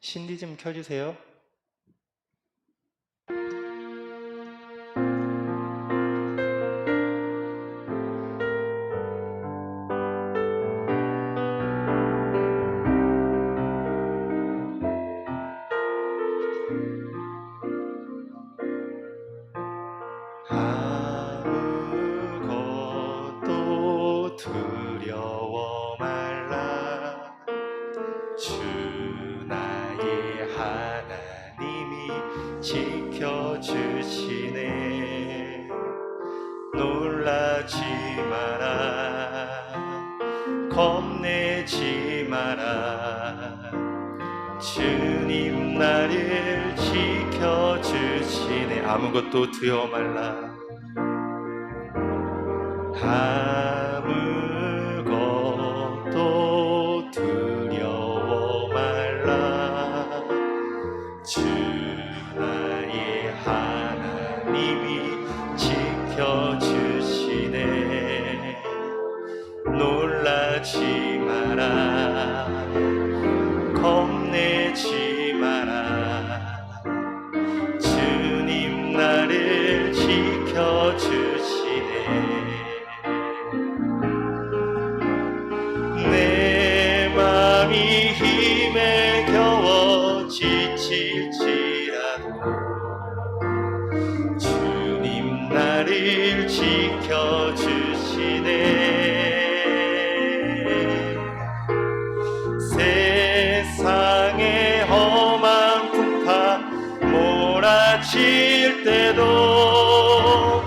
신디 좀 켜주세요. 아무것도 두려워 말라. 주 나의 하나님이 지켜주시네. 놀라지 마라, 겁내지 마라. 주님 나를 지켜주시네. 아무것도 두려워 말라. 아무것도 두려워 말라. 주 나의 하나님이 지켜주시네. 놀라지 마라, 겁내지 마라. 주님 나를 지켜주시네. 내 맘이 힘에 겨워 지칠지라도 주님 나를 지켜주시네. 세상의 험한 풍파 몰아칠 때도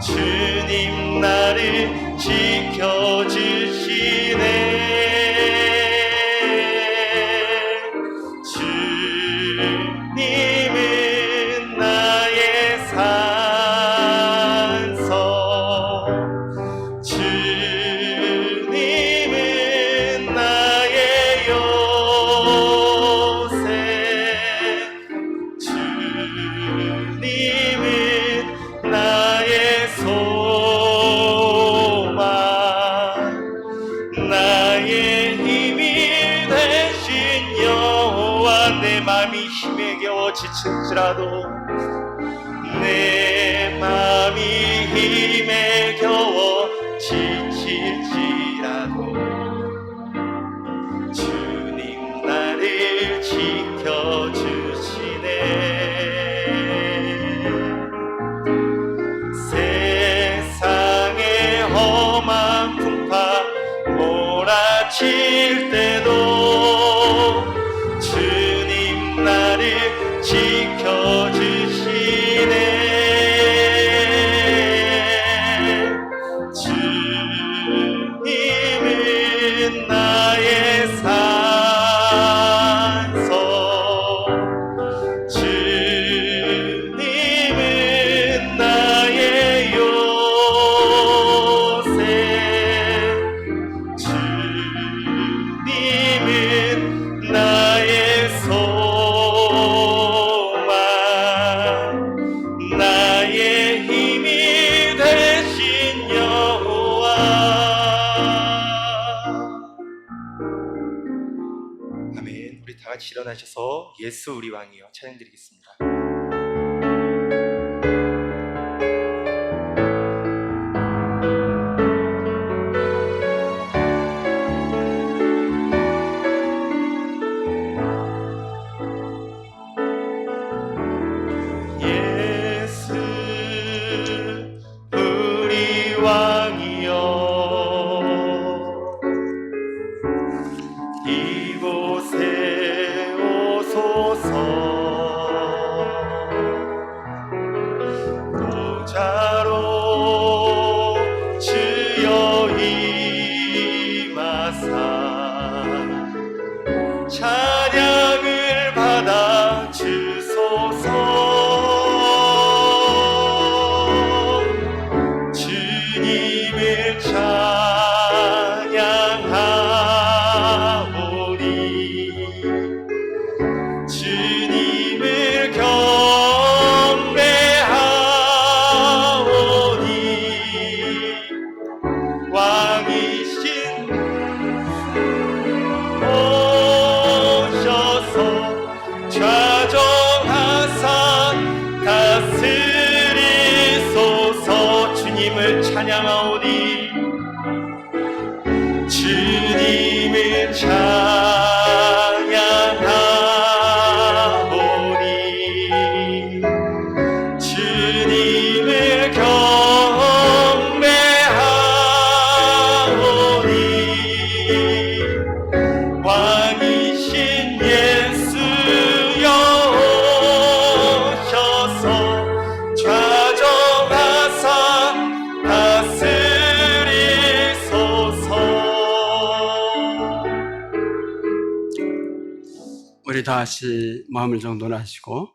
주님 나를 지켜주시네. 주님은 나의 산성, 주님은 나의 요새, 주님은 나의 소망, 나의 힘이 되신 여호와. 내 맘이 힘에 겨워 지칠지라도, 내 맘이 힘에 겨워 지칠지라도 주님 나를 지켜주시네. 세상의 험한 풍파 몰아칠 때도 주님 나를 지켜주시네. 주님은 나의 산성, 주님은 나의 요새, 주님은 나의 소망, 나의 힘이 되신 여호와. 아멘. 우리 다 같이 일어나셔서 예수 우리 왕이여 찬양드리겠습니다. 예수 우리 왕이여 이곳에 오소서. 보좌로 주여 임하사 찬양을 받아 주소서. 주님을 찬양하오니 주님을 경배하오니 왕이신 오 우리 다시 마음을 정돈하시고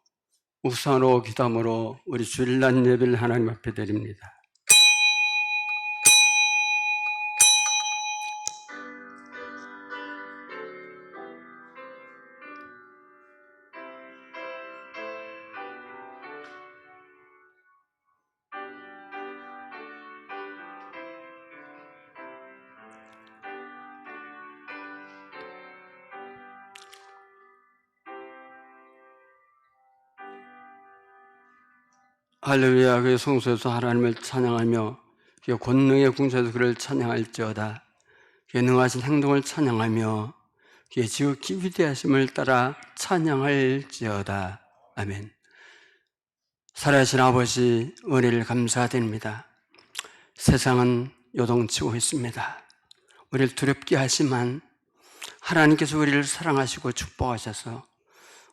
묵상으로 기도함으로 우리 주일날 예배를 하나님 앞에 드립니다. 할렐루야. 그의 성소에서 하나님을 찬양하며 그의 권능의 궁전에서 그를 찬양할지어다. 그의 능하신 행동을 찬양하며 그의 지극히 위대하심을 따라 찬양할지어다. 아멘. 살아계신 아버지, 은혜를 감사드립니다. 세상은 요동치고 있습니다. 우리를 두렵게 하지만 하나님께서 우리를 사랑하시고 축복하셔서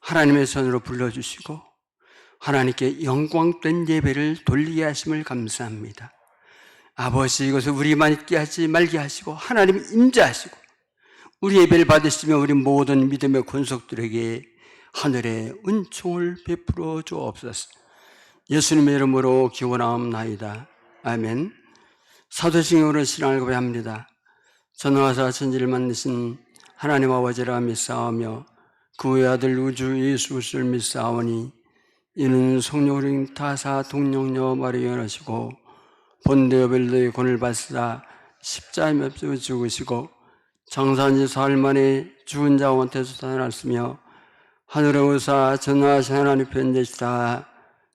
하나님의 손으로 불러주시고 하나님께 영광된 예배를 돌리게 하심을 감사합니다. 아버지, 이것을 우리만 있게 하지 말게 하시고 하나님 임재하시고 우리 예배를 받으시며 우리 모든 믿음의 권속들에게 하늘의 은총을 베풀어 주옵소서. 예수님의 이름으로 기원하옵나이다. 아멘. 사도행전으로 신앙을 고백합니다. 전능하사 천지를 만드신 하나님 아버지라 믿사오며 그의 아들 우주 예수 그리스도를 믿사오니 이는 성령으로 타사 동령녀 마리아를 하시고 본데어 빌로의 권을 받으사 십자가에 맵서 죽으시고 장사한 지 사흘 만에 죽은 자 가운데서 살아났으며 하늘에 오사 전능하신 하나님 편되시다.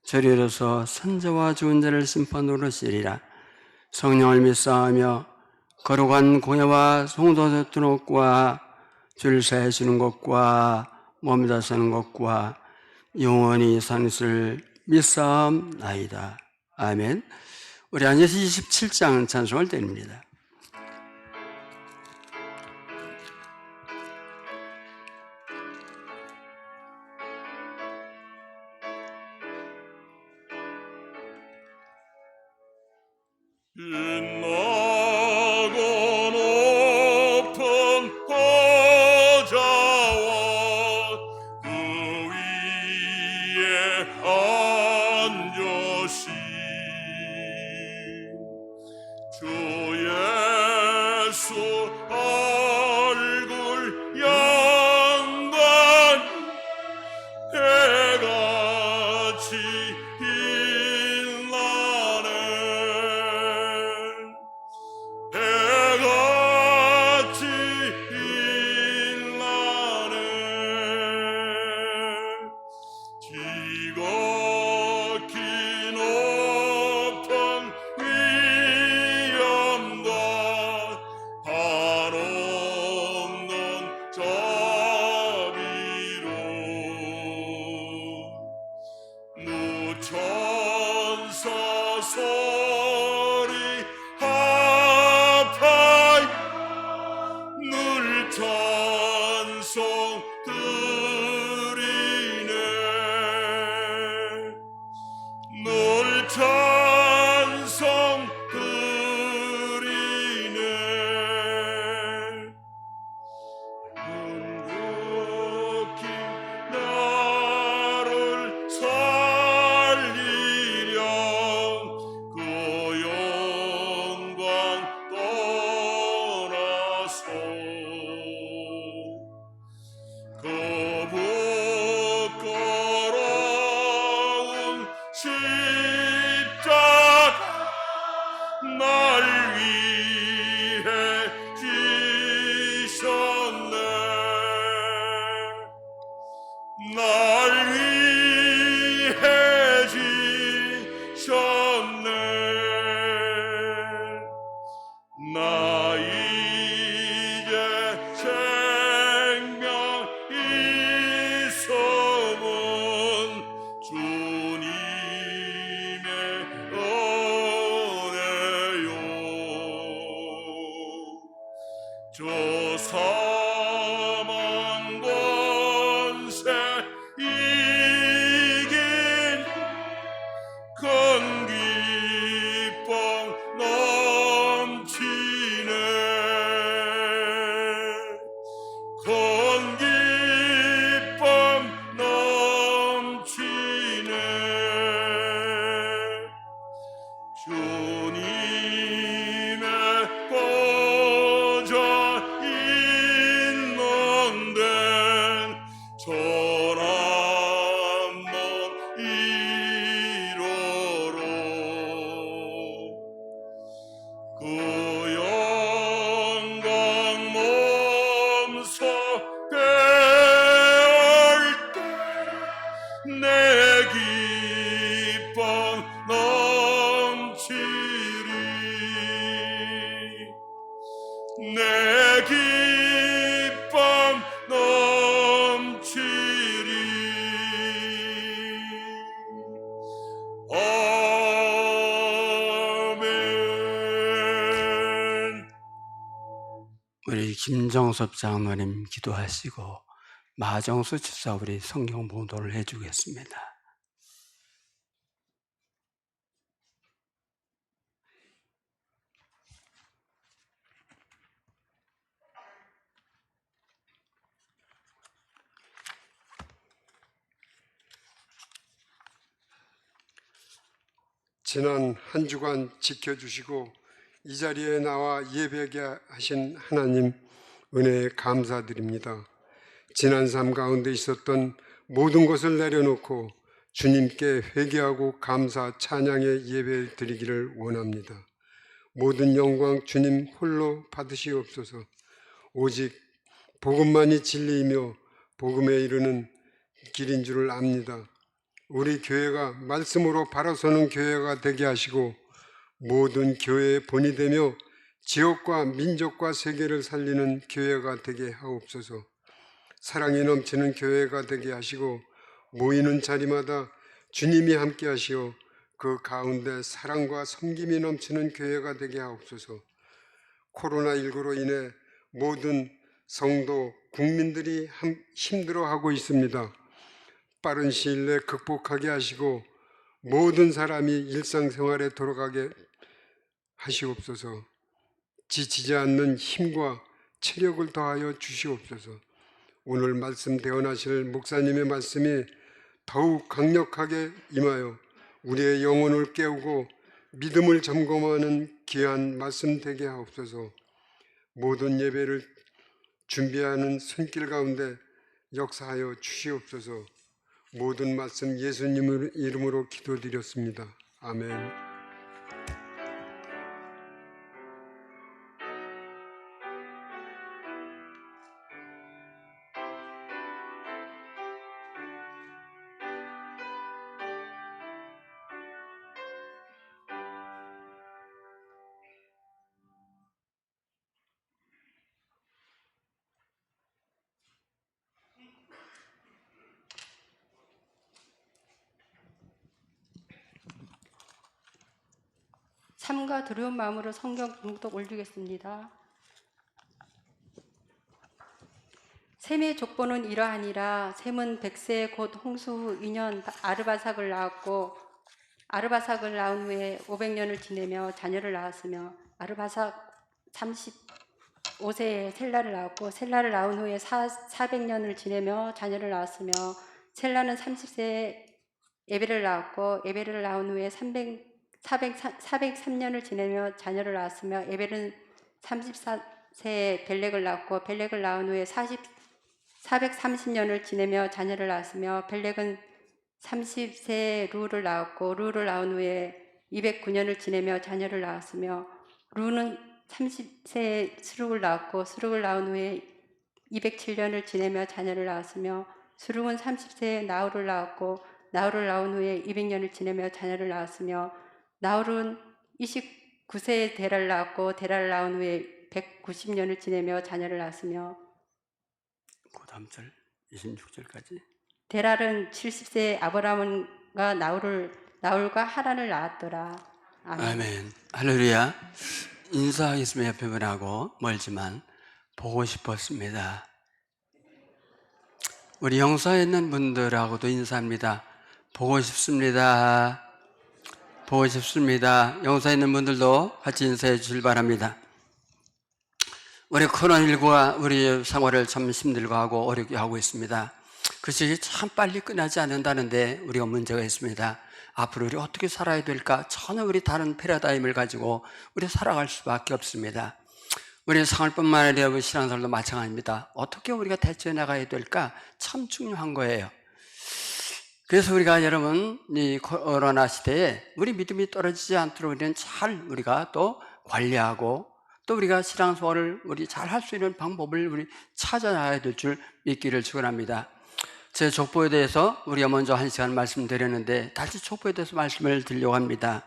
저리로서 산자와 죽은 자를 심판으로 시리라. 성령을 믿사하며 거룩한 공예와 성도들 뜨는 것과 줄 서시는 것과 머무다 서는 것과 영원히 사는 것을 믿사옵나이다. 아멘. 우리 앉아서 27장 찬송을 드립니다. 빛나고 높은 보좌와 그 위에 앉으신 주 예수 얼굴 영광 해같이 빛나네. 해같이 빛나네. 지극히 높은 위엄과 한없는 자비로 누천사 소리 합하여 늘 찬송 드리네. 늘 찬송 드리네. 궁극히 나를 살리려 그 영광 떠나서 김정섭 장로님 기도하시고 마정수 집사 우리 성경 봉독을 해주겠습니다. 지난 한 주간 지켜주시고 이 자리에 나와 예배하게 하신 하나님 은혜에 감사드립니다. 지난 삶 가운데 있었던 모든 것을 내려놓고 주님께 회개하고 감사 찬양의 예배 드리기를 원합니다. 모든 영광 주님 홀로 받으시옵소서. 오직 복음만이 진리이며 복음에 이르는 길인 줄을 압니다. 우리 교회가 말씀으로 바로 서는 교회가 되게 하시고 모든 교회의 본이 되며 지역과 민족과 세계를 살리는 교회가 되게 하옵소서. 사랑이 넘치는 교회가 되게 하시고 모이는 자리마다 주님이 함께 하시어 그 가운데 사랑과 섬김이 넘치는 교회가 되게 하옵소서. 코로나19로 인해 모든 성도, 국민들이 힘들어하고 있습니다. 빠른 시일 내에 극복하게 하시고 모든 사람이 일상생활에 돌아가게 하시옵소서. 지치지 않는 힘과 체력을 더하여 주시옵소서. 오늘 말씀 대언하실 목사님의 말씀이 더욱 강력하게 임하여 우리의 영혼을 깨우고 믿음을 점검하는 귀한 말씀 되게 하옵소서. 모든 예배를 준비하는 손길 가운데 역사하여 주시옵소서. 모든 말씀 예수님 이름으로 기도드렸습니다. 아멘. 참과 두려운 마음으로 성경 봉독 올리겠습니다. 셈의 족보는 이러하니라. 셈은 100세 곧 홍수 후 2년 아르바삭을 낳았고 아르바삭을 낳은 후에 500년을 지내며 자녀를 낳았으며 아르바삭 35세에 셀라를 낳았고 셀라를 낳은 후에 400년을 지내며 자녀를 낳았으며 셀라는 30세에 에벨을 낳았고 에벨을 낳은 후에 403년을 지내며 자녀를 낳았으며 에벨은 34세에 벨렉을 낳았고 벨렉을 낳은 후에 430년을 지내며 자녀를 낳았으며 벨렉은 30세에 루를 낳았고 루를 낳은 후에 209년을 지내며 자녀를 낳았으며 루는 30세에 스룩을 낳았고 스룩을 낳은 후에 207년을 지내며 자녀를 낳았으며 스룩은 30세에 나홀을 낳았고 나홀을 낳은 후에 200년을 지내며 자녀를 낳았으며 나홀은 29세에 데라를 낳았고 데라를 낳은 후에 190년을 지내며 자녀를 낳았으며 그 다음 절 26절까지 데랄은 70세에 아브라함과 나홀과 하란을 낳았더라. 아멘. 아멘. 할렐루야. 인사하겠습니다. 옆에 분하고 멀지만 보고 싶었습니다. 우리 영사에 있는 분들하고도 인사합니다. 보고 싶습니다. 보고 싶습니다. 영사에 있는 분들도 같이 인사해 주길 바랍니다. 우리 코로나19가 우리 생활을 참 힘들고 하고 어렵게 하고 있습니다. 그것이 참 빨리 끝나지 않는다는데 우리가 문제가 있습니다. 앞으로 우리 어떻게 살아야 될까? 전혀 우리 다른 패러다임을 가지고 우리 살아갈 수밖에 없습니다. 우리 생활뿐만 아니라 우리 신앙생활도 마찬가지입니다. 어떻게 우리가 대처해 나가야 될까? 참 중요한 거예요. 그래서 우리가 여러분 이 코로나 시대에 우리 믿음이 떨어지지 않도록 우리는 잘 우리가 또 관리하고 또 우리가 신앙생활을 우리 잘 할 수 있는 방법을 우리 찾아나가야 될 줄 믿기를 축원합니다. 제 족보에 대해서 우리가 먼저 1시간 말씀드렸는데 다시 족보에 대해서 말씀을 드리려고 합니다.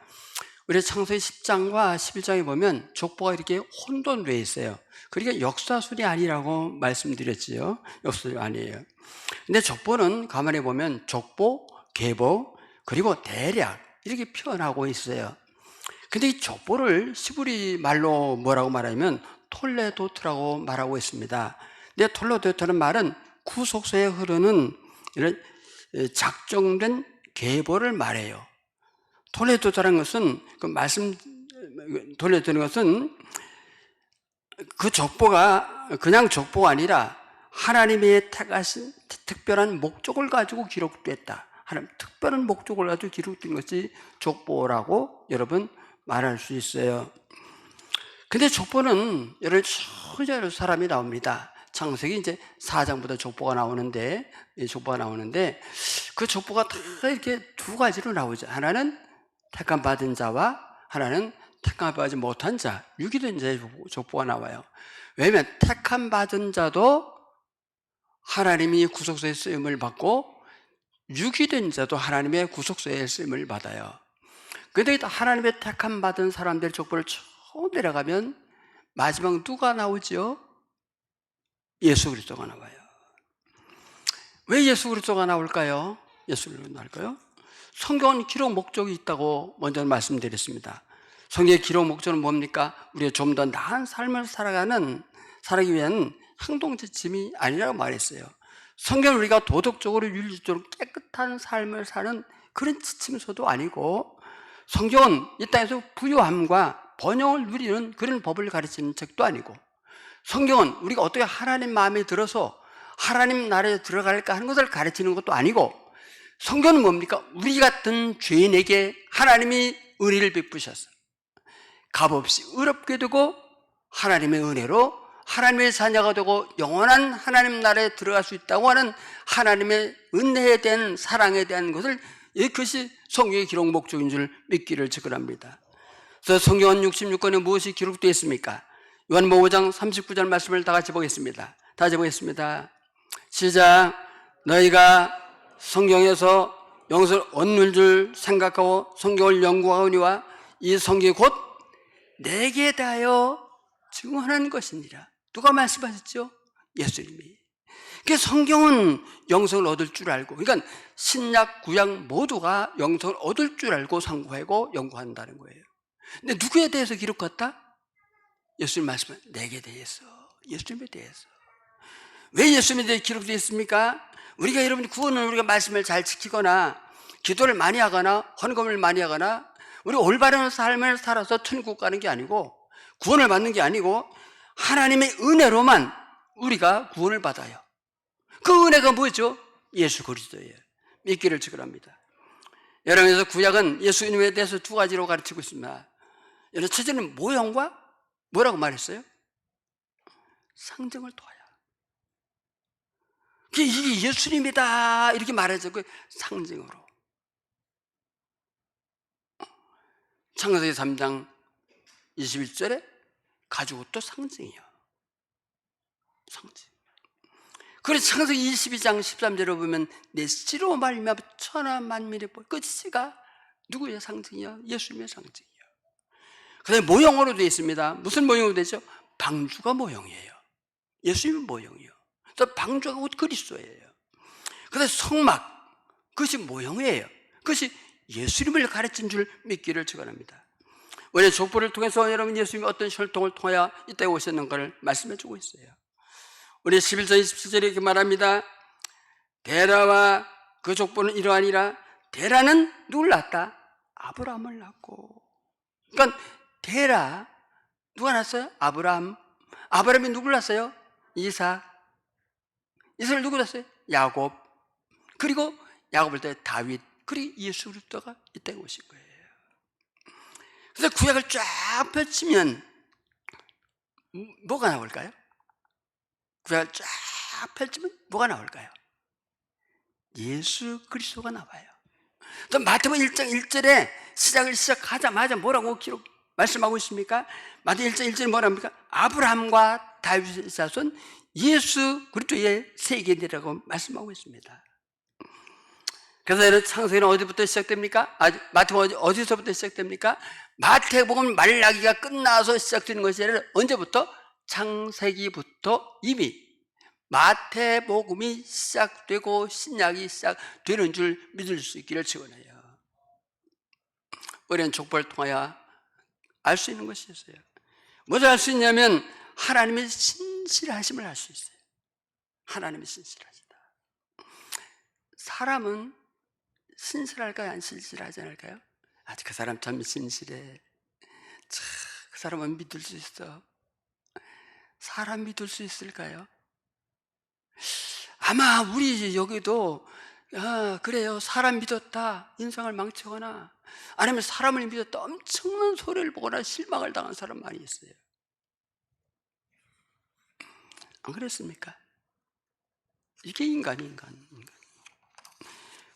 우리 창세기 10장과 11장에 보면 족보가 이렇게 혼돈되어 있어요. 그러니까 역사술이 아니라고 말씀드렸지요. 역사술이 아니에요. 근데 족보는 가만히 보면 족보, 계보, 그리고 대략 이렇게 표현하고 있어요. 근데 이 족보를 시브리 말로 뭐라고 말하면 톨레도트라고 말하고 있습니다. 근데 톨레도트라는 말은 구속소에 흐르는 이런 작정된 계보를 말해요. 톨레도트라는 것은 톨레도트라는 것은 그 족보가 그냥 족보가 아니라 하나님의 택하신 특별한 목적을 가지고 기록됐다. 하나님 특별한 목적을 가지고 기록된 것이 족보라고 여러분 말할 수 있어요. 근데 족보는 여러 사람이 나옵니다. 창세기 이제 4장부터 족보가 나오는데 그 족보가 다 이렇게 두 가지로 나오죠. 하나는 택함 받은 자와 하나는 택함 받지 못한 자, 유기된 자의 족보가 나와요. 왜냐하면 택함 받은 자도 하나님이 구속소에 쓰임을 받고 유기된 자도 하나님의 구속소에 쓰임을 받아요. 그런데 하나님의 택함 받은 사람들 족보를 처음 내려가면 마지막 누가 나오죠? 예수 그리스도가 나와요. 왜 예수 그리스도가 나올까요? 예수 그리스도가 나올까요? 성경은 기록 목적이 있다고 먼저 말씀드렸습니다. 성경의 기록 목적은 뭡니까? 우리가 좀 더 나은 삶을 살아가기 위한 행동 지침이 아니라고 말했어요. 성경은 우리가 도덕적으로 윤리적으로 깨끗한 삶을 사는 그런 지침서도 아니고, 성경은 이 땅에서 부유함과 번영을 누리는 그런 법을 가르치는 책도 아니고, 성경은 우리가 어떻게 하나님 마음에 들어서 하나님 나라에 들어갈까 하는 것을 가르치는 것도 아니고, 성경은 뭡니까? 우리 같은 죄인에게 하나님이 은혜를 베푸셔서 값없이 의롭게 되고 하나님의 은혜로 하나님의 자녀가 되고 영원한 하나님 나라에 들어갈 수 있다고 하는 하나님의 은혜에 대한 사랑에 대한 것을, 이것이 성경의 기록 목적인 줄 믿기를 축원합니다. 그래서 성경은 66권에 무엇이 기록되어 있습니까? 요한복음 5장 39절 말씀을 다 같이 보겠습니다. 다 같이 보겠습니다. 시작. 너희가 성경에서 영성을 얻는 줄 생각하고 성경을 연구하오니와 이 성경이 곧 내게 대하여 증언하는 것이니라. 누가 말씀하셨죠? 예수님이. 그러니까 성경은 영성을 얻을 줄 알고, 그러니까 신약 구약 모두가 영성을 얻을 줄 알고 상고하고 연구한다는 거예요. 근데 누구에 대해서 기록했다? 예수님 말씀은 내게 대해서, 예수님에 대해서. 왜 예수님에 대해 기록되어 있습니까? 우리가 여러분 구원은 우리가 말씀을 잘 지키거나 기도를 많이 하거나 헌금을 많이 하거나 우리가 올바른 삶을 살아서 천국 가는 게 아니고, 구원을 받는 게 아니고 하나님의 은혜로만 우리가 구원을 받아요. 그 은혜가 뭐죠? 예수 그리스도예요. 믿기를 축원합니다. 여러분에서 구약은 예수님에 대해서 두 가지로 가르치고 있습니다. 여러분, 첫째는 모형과 뭐라고 말했어요? 상징을 통하여. 이게 예수님이다 이렇게 말하죠. 그 상징으로. 창세기 3장 21절에 가죽옷도 상징이야. 상징. 그래서 창세기 22장 13절에 보면 내 씨로 말미암아 천하 만민의 그 씨가 누구의 상징이야? 예수님의 상징이야. 그다음에 모형으로 되어 있습니다. 무슨 모형으로 되죠? 방주가 모형이에요. 예수님은 모형이요. 또 방주가 곧 그리스도예요. 그래서 성막, 그것이 모형이에요. 그것이 예수님을 가르친 줄 믿기를 축원합니다. 우리 족보를 통해서 여러분 예수님이 어떤 혈통을 통하여 이때 오셨는가를 말씀해 주고 있어요. 우리 11절 27절에 이렇게 말합니다. 데라와 그 족보는 이러하니라. 데라는 누굴 낳았다? 아브라함을 낳고. 그러니까 데라 누가 낳았어요? 아브라함. 아브라함이 누굴 낳았어요? 이삭을 누구 낳았어요? 야곱. 그리고 야곱을 때 다윗. 그리고 예수 그리스도가 이 땅에 오신 거예요. 그래서 구약을 쫙 펼치면 뭐가 나올까요? 구약을 쫙 펼치면 뭐가 나올까요? 예수 그리스도가 나와요. 또 마태복음 1장 1절에 시작하자마자 뭐라고 말씀하고 있습니까? 마태복음 1장 1절에 뭐랍니까? 아브라함과 다윗의 자손 예수 그리스도의 세계인이라고 말씀하고 있습니다. 그래서 창세기는 어디부터 시작됩니까? 마태복음 어디서부터 시작됩니까? 마태복음 말라기가 끝나서 시작되는 것이 아니라 언제부터? 창세기부터 이미 마태복음이 시작되고 신약이 시작되는 줄 믿을 수 있기를 축원해요. 우리는 족보를 통하여 알 수 있는 것이 있어요. 뭐를 알 수 있냐면 하나님의 신실하심을 알 수 있어요. 하나님의 신실하시다. 사람은 신실할까요? 안 신실하지 않을까요? 그 사람 참 신실해. 그 사람은 믿을 수 있어. 사람 믿을 수 있을까요? 아마 우리 여기도 그래요. 사람 믿었다 인생을 망치거나 아니면 사람을 믿었다 엄청난 소리를 보거나 실망을 당한 사람 많이 있어요. 안 그렇습니까? 이게 인간.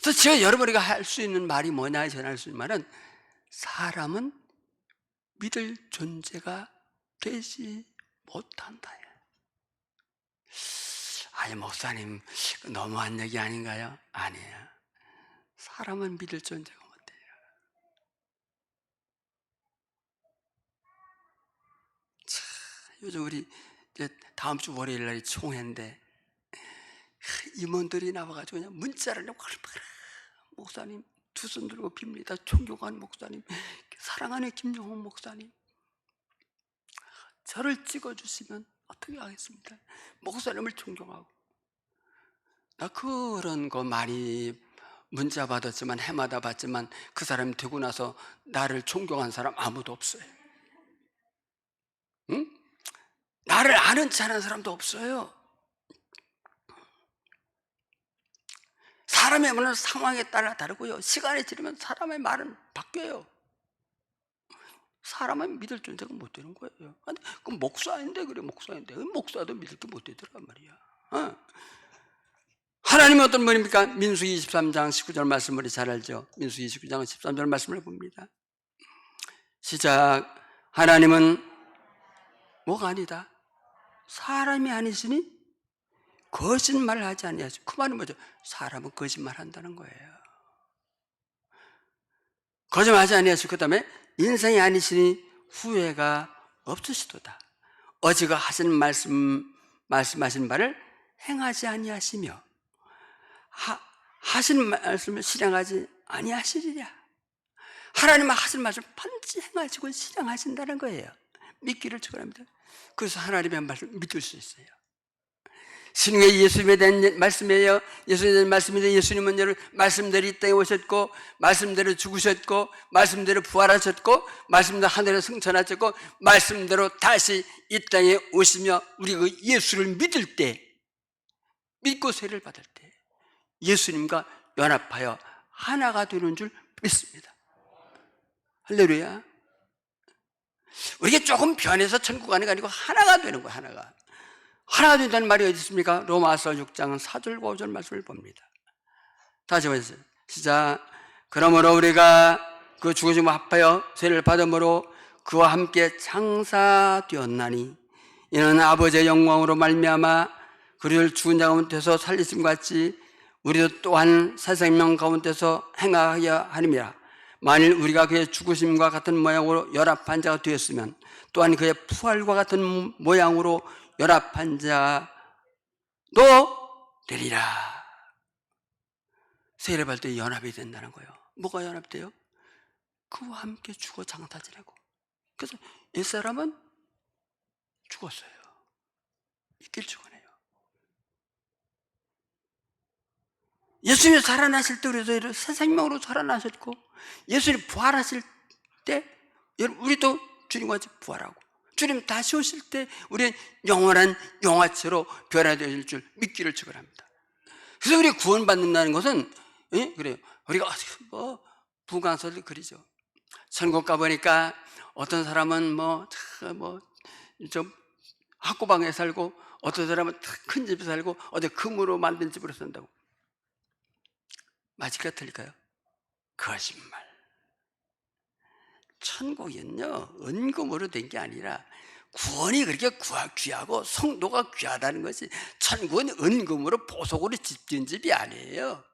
그래서 제가 여러분에게 할 수 있는 말이 뭐냐, 전할 수 있는 말은 사람은 믿을 존재가 되지 못한다. 아니 목사님 너무한 얘기 아닌가요? 아니에요. 사람은 믿을 존재가 못돼요. 요즘 우리 이제 다음 주 월요일 날이 총회인데 임원들이 나와가지고 그냥 문자를 내고 목사님 두 손 들고 빕니다. 존경하는 목사님, 사랑하는 김영훈 목사님, 저를 찍어주시면 어떻게 하겠습니까? 목사님을 존경하고. 나 그런 거 많이 문자 받았지만 해마다 받지만 그 사람이 되고 나서 나를 존경한 사람 아무도 없어요. 응? 나를 아는 체 하는 사람도 없어요. 사람의 말은 상황에 따라 다르고요. 시간이 지나면 사람의 말은 바뀌어요. 사람은 믿을 존재가 못 되는 거예요. 근데 그 목사인데 그래, 목사인데 목사도 믿을 게 못 되더란 말이야. 하나님은 어떤 분입니까? 민수기 23장 19절 말씀 우리 잘 알죠? 민수기 29장 13절 말씀을 봅니다. 시작. 하나님은 뭐가 아니다? 사람이 아니시니 거짓말을 하지 아니하시고. 그 말은 뭐죠? 사람은 거짓말한다는 거예요. 거짓말하지 아니하시고 그 다음에 인생이 아니시니 후회가 없으시도다. 어지가 하신 말씀하신 바를 행하지 아니하시며 하신 말씀을 실행하지 아니하시리라. 하나님은 하신 말씀을 반드시 행하시고 실행하신다는 거예요. 믿기를 축원합니다. 그래서 하나님의 말씀을 믿을 수 있어요. 신유의 예수님에 대한 말씀이에요. 예수님에 대한 말씀인데 예수님은 말씀대로 이 땅에 오셨고 말씀대로 죽으셨고 말씀대로 부활하셨고 말씀대로 하늘에 승천하셨고 말씀대로 다시 이 땅에 오시며 우리가 그 예수를 믿을 때, 믿고 세례를 받을 때 예수님과 연합하여 하나가 되는 줄 믿습니다. 할렐루야. 우리가 조금 변해서 천국 가는 게 아니고 하나가 되는 거야. 하나가 된다는 말이 어디 있습니까? 로마서 6장 4절과 5절 말씀을 봅니다. 다시 보세요. 시작. 그러므로 우리가 그 죽으심과 합하여 세례를 받음으로 그와 함께 장사되었나니 이는 아버지의 영광으로 말미암아 그를 죽은 자 가운데서 살리심 같이 우리도 또한 새 생명 가운데서 행하여 하림이라. 만일 우리가 그의 죽으심과 같은 모양으로 연합한 자가 되었으면 또한 그의 부활과 같은 모양으로 연합한 자도 되리라. 세례 받을 때 연합이 된다는 거예요. 뭐가 연합돼요? 그와 함께 죽어 장사 지내고. 그래서 옛사람은 죽었어요. 있길 축원해요. 예수님이 살아나실 때 우리도 새 생명으로 살아나셨고 예수님이 부활하실 때 우리도 주님과 같이 부활하고 주님 다시 오실 때 우리는 영원한 영화체로 변화되실 줄 믿기를 축원합니다. 그래서 우리가 구원받는다는 것은 그래요. 우리가 부강설을 그리죠. 천국 가보니까 어떤 사람은 좀 학고방에 살고 어떤 사람은 큰 집에 살고 어디 금으로 만든 집으로 산다고. 맞을까 틀릴까요? 거짓말. 천국은요 은금으로 된 게 아니라 구원이 그렇게 귀하고 성도가 귀하다는 것이, 천국은 은금으로 보석으로 짓진 집이 아니에요.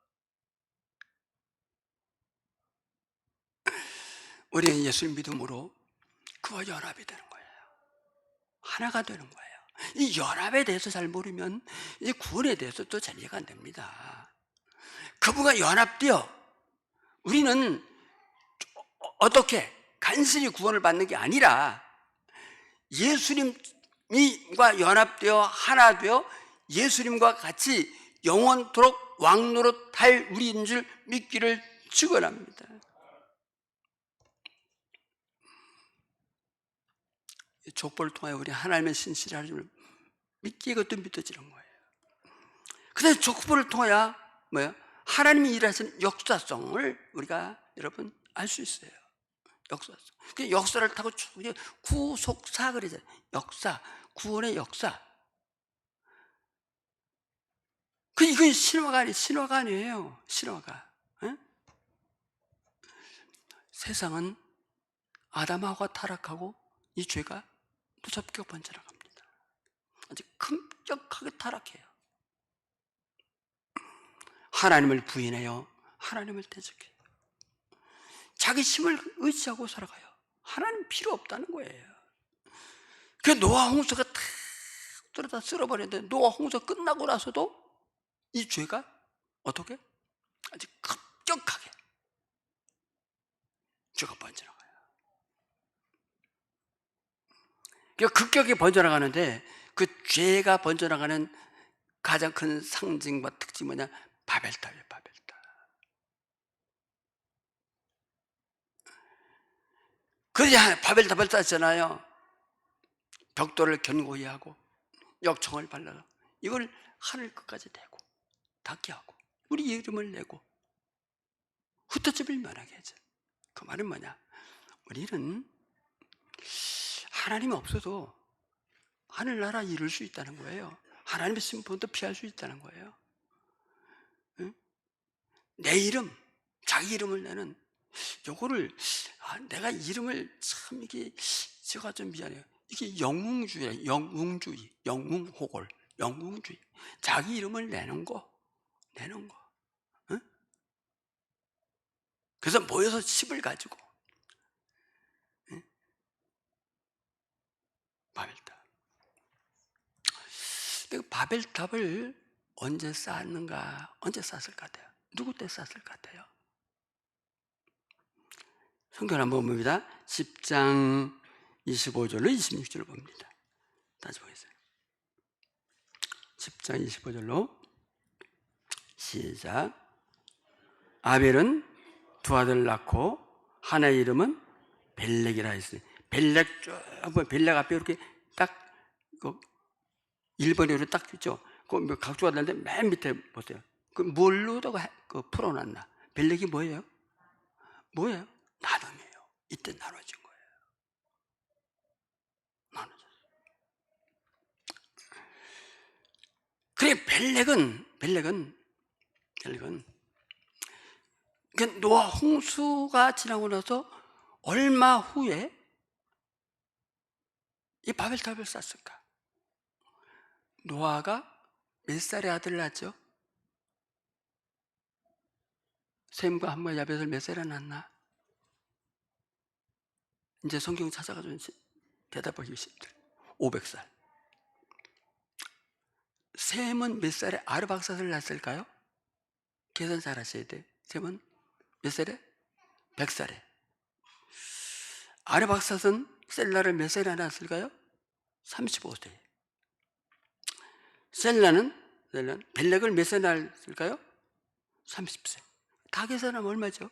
우리는 예수를 믿음으로 그와 연합이 되는 거예요. 하나가 되는 거예요. 이 연합에 대해서 잘 모르면 이 구원에 대해서 또 잘 이해가 안 됩니다. 그분과 연합되어 우리는 어떻게 간신히 구원을 받는 게 아니라 예수님 연합되어 하나 되어 예수님과 같이 영원토록 왕노릇할 우리인 줄 믿기를 축원합니다. 족보를 통하여 우리 하나님의 신실한 줄 믿기, 이것도 믿어지는 거예요. 그래서 족보를 통하여 하나님이 일하시는 역사성을 우리가 여러분 알 수 있어요. 역사성. 그 역사를 타고 쭉 구속사 그러잖아요. 역사, 구원의 역사. 이건 신화가 아니에요. 신화가. 에? 세상은 아담하고 타락하고 이 죄가 무섭게 번져나갑니다. 아주 급격하게 타락해요. 하나님을 부인해요. 하나님을 대적해요. 자기 힘을 의지하고 살아가요. 하나님 필요 없다는 거예요. 그 노아 홍수가 탁 들어다 쓸어버렸는데 노아 홍수 끝나고 나서도 이 죄가 어떻게? 아주 급격하게 죄가 번져나가요. 그러니까 급격하게 번져나가는데 그 죄가 번져나가는 가장 큰 상징과 특징이 뭐냐? 바벨탑이에요. 바벨탑. 그래야 바벨탑을 쌓잖아요. 벽돌을 견고히 하고 역청을 발라서 이걸 하늘 끝까지 대고 닿게 하고 우리 이름을 내고 흩어짐을 면하게 하죠. 그 말은 뭐냐? 우리는 하나님이 없어도 하늘나라 이룰 수 있다는 거예요. 하나님의 심판도 피할 수 있다는 거예요. 응? 내 이름, 자기 이름을 내는 요거를 내가 이름을 참 이게 제가 좀 미안해요. 이게 영웅주의예요. 영웅주의, 영웅호골, 영웅주의. 자기 이름을 내는 거. 응? 그래서 모여서 칩을 가지고 응? 바벨탑. 바벨탑을 언제 쌓았는가? 언제 쌓았을 것 같아요? 누구 때 쌓았을 것 같아요? 성경 한번 봅니다. 10장 25절로 26절을 봅니다. 다시 보겠습니다. 10장 25절로 시작. 아벨은 두 아들 낳고 하나의 이름은 벨렉이라 했어요. 벨렉 벨렉 앞에 이렇게 딱 1번으로 딱 있죠. 그 각주가 되는데 맨 밑에 보세요. 그 뭘로다가 풀어놨나? 벨렉이 뭐예요? 나눔이에요. 이때 나눠진 거예요. 나눠졌어요. 그래, 벨렉은 노아 홍수가 지나고 나서 얼마 후에 이 바벨탑을 쌓았을까? 노아가 몇 살에 아들을 낳았죠? 셈과 함과 야벳을 몇 살에 낳았나? 이제 성경 찾아가지고 대답하기 쉽다. 500살. 셈은 몇 살에 아르박삿을 낳았을까요? 계산 잘 하셔야 돼. 셈은 몇 살에? 100살에. 아르박삿은 셀라를 몇 살에 낳았을까요? 35세. 셀라는 벨렉을 몇 살에 낳았을까요? 30세. 다 계산하면 얼마죠?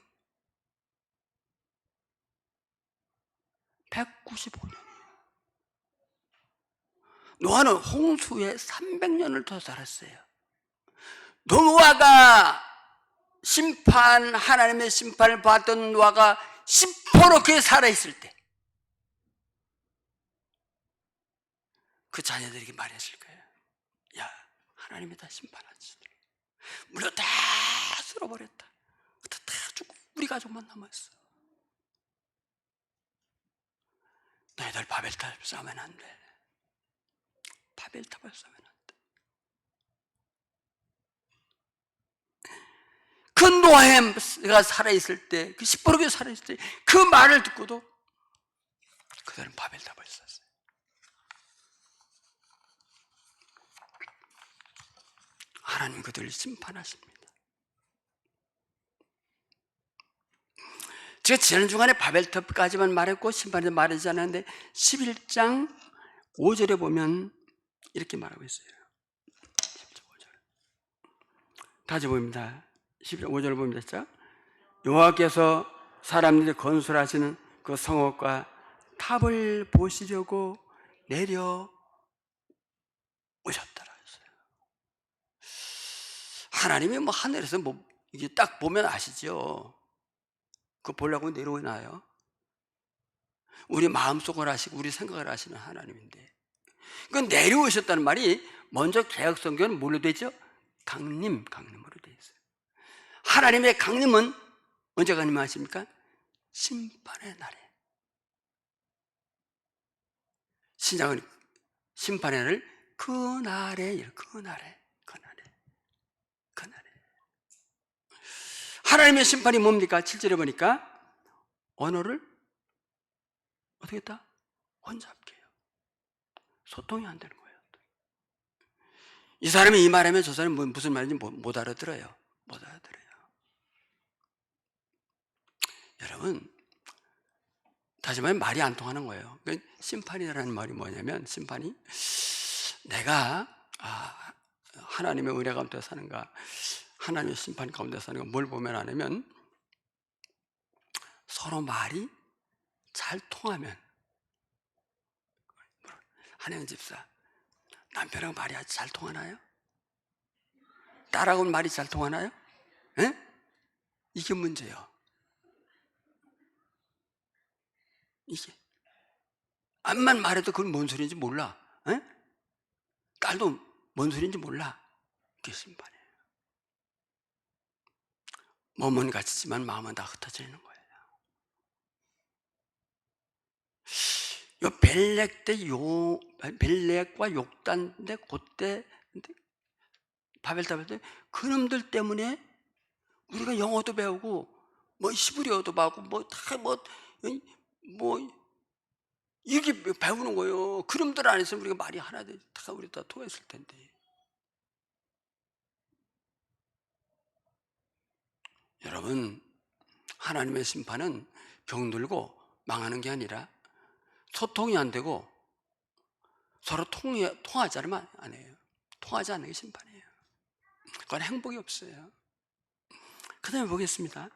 195년. 노아는 홍수에 300년을 더 살았어요. 노아가 하나님의 심판을 받던 노아가 시퍼렇게 살아있을 때 그 자녀들에게 말했을 거예요. 야, 하나님이 다 심판하지. 물론 다 쓸어버렸다. 다 죽고 우리 가족만 남아있어. 너희들 바벨탑을 쌓으면 안 돼. 바벨탑을 쌓으면 안 돼. 그 노아가 살아있을 때, 그 시퍼렇게 살아있을 때 그 말을 듣고도 그들은 바벨탑을 쌓았어요. 하나님 그들을 심판하십니다. 제가 지난 주간에 바벨탑까지만 말했고 심판에서 말하지 않았는데 11장 5절에 보면 이렇게 말하고 있어요. 5절. 다시 보입니다. 5절을 보면 됐죠? 여호와께서 사람들이 건설하시는 그 성읍과 탑을 보시려고 내려 오셨더라 했어요. 하나님이 뭐 하늘에서 뭐 이게 딱 보면 아시죠? 그거 보려고 내려오나요? 우리 마음속을 아시고 우리 생각을 아시는 하나님인데, 그 내려오셨다는 말이 먼저 개혁성경은 뭘로 되죠? 강림으로 되어 있어요. 하나님의 강림은 언제 강림하십니까? 심판의 날에. 신약은 심판의 날을 그날에. 하나님의 심판이 뭡니까? 7절에 보니까 언어를 어떻게 했다? 혼잡게 해요. 소통이 안 되는 거예요. 이 사람이 이 말하면 저 사람이 무슨 말인지 못 알아들어요. 여러분, 다시 말하면 말이 안 통하는 거예요. 그러니까 심판이라는 말이 뭐냐면, 심판이 내가 하나님의 은혜 가운데 사는가, 하나님의 심판 가운데 사는가, 뭘 보면 아냐면 서로 말이 잘 통하면. 한영 집사, 남편하고 말이 아주 잘 통하나요? 딸하고는 말이 잘 통하나요? 에? 이게 문제예요. 이게 암만 말해도 그건 뭔 소리인지 몰라. 에? 딸도 뭔 소리인지 몰라. 그게 심판이에요. 몸은 같지만 마음은 다 흩어져 있는 거예요. 요 벨렉과 욕단 때 그때 바벨탑 때 그놈들 때문에 우리가 영어도 배우고 뭐 히브리어도 배우고 뭐 이렇게 배우는 거예요. 그놈들 안에서 우리가 말이 하나 다 우리 다 통했을 텐데. 여러분, 하나님의 심판은 병들고 망하는 게 아니라 소통이 안 되고 서로 통하지 않으면 안 해요. 통하지 않는 게 심판이에요. 그건 행복이 없어요. 그 다음에 보겠습니다.